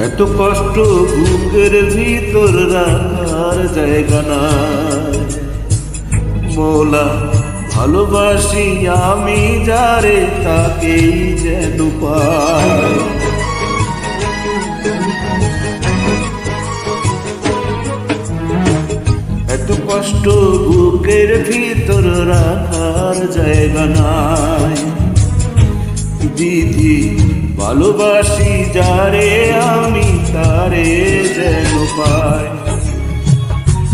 এত কষ্ট বুকের ভিতর রাখার জায়গা নাই। মোলা ভালোবাসি আমি যারে তাকেই যেন পাই। এত কষ্ট বুকের ভিতর রাখার জায়গা নাই। দিদি ভালোবাসি যারে আমি তারে যেন পাই।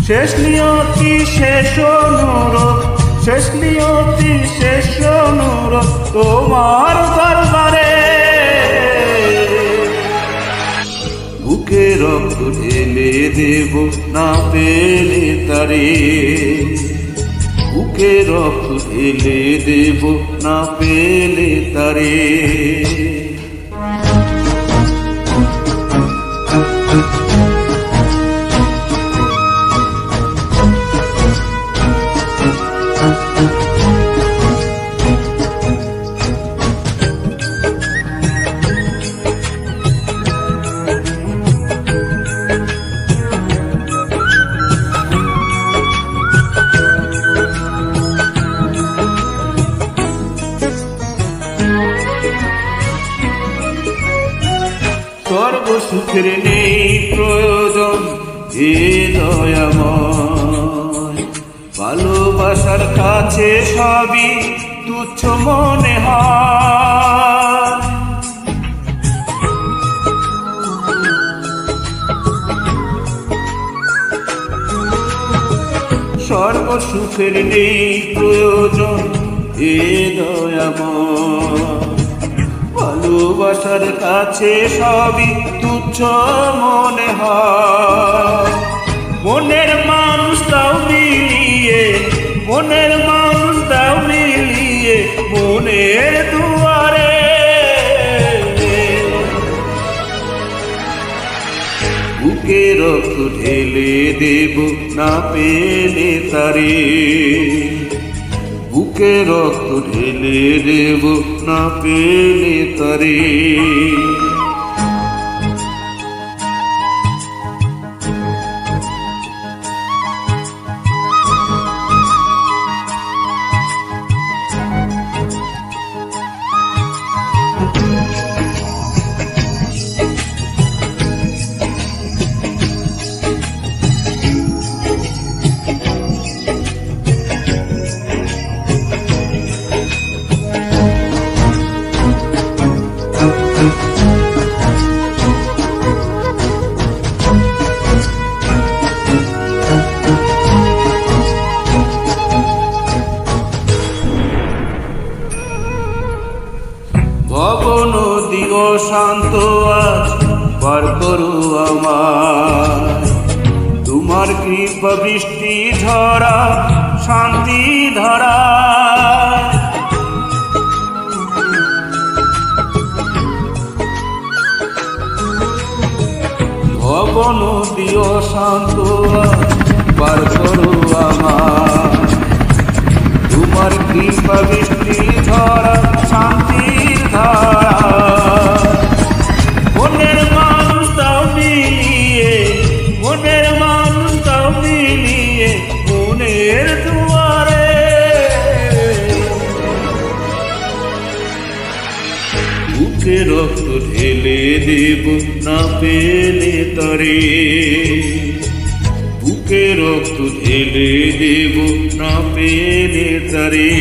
শেষ নিয়তি শেষ অনুরোধ, শেষ নিয়তি শেষ অনুরোধ তোমার দরবারে। বুকে রক্ত ঢেলে দেব না পেলে তারে, বুকে রক্ত ঢেলে দেব না পেলে তারে। সর্বসুখের নেই প্রয়োজন হে দয়াময়, ভালোবাসার কাছে সবই তুচ্ছ মনে হয়। সর্বসুখের নেই প্রয়োজন হে দয়াময়, ভালোবাসার কাছে সবই তুচ্ছ মনে হয়। মনের মানুষ তাও মিলিয়ে, মনের মানুষ তাও মিলিয়ে মনের দুয়ারে। বুকে রক্ত ঢেলে দেব না পেলে তারে, বুকে রক্ত ঢেলে দেব না পেলে তারে। ভব নদী ও শান্ত আজ পার করো আমায়, তোমার কৃপা বৃষ্টি ঝরা শান্তি ধারা। ভব নদী ও শান্ত আজ পার করো আমায়, তোমার কৃপা বৃষ্টি ঝরা শান্তির ধারা। মনের মানুষ তাও মিলিয়ে, মনের মানুষ তাও মিলিয়ে মনের দুয়ারে। বুকে রক্ত ঢেলে দেব না পেলে তারে, বুকে রক্ত ঢেলে দেব না পেলে তারে।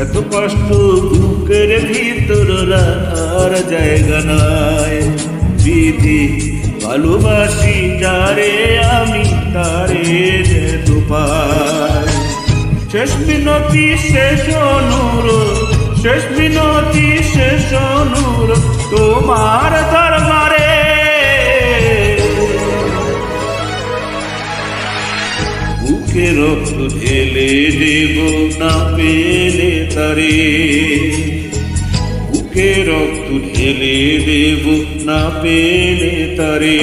এত কষ্ট বুকের ভিতর রাখার জায়গা নাই। দিদি ভালোবাসি যারে আমি তারে যেন পাই। শেষ মিনতি শেষ অনুরোধ, শেষ মিনতি শেষ অনুরোধ তোমার দরবারে। বুকে রক্ত ঢেলে দেব না পেলে তারে, বুকে রক্ত ঢেলে দেব না পেলে তারে।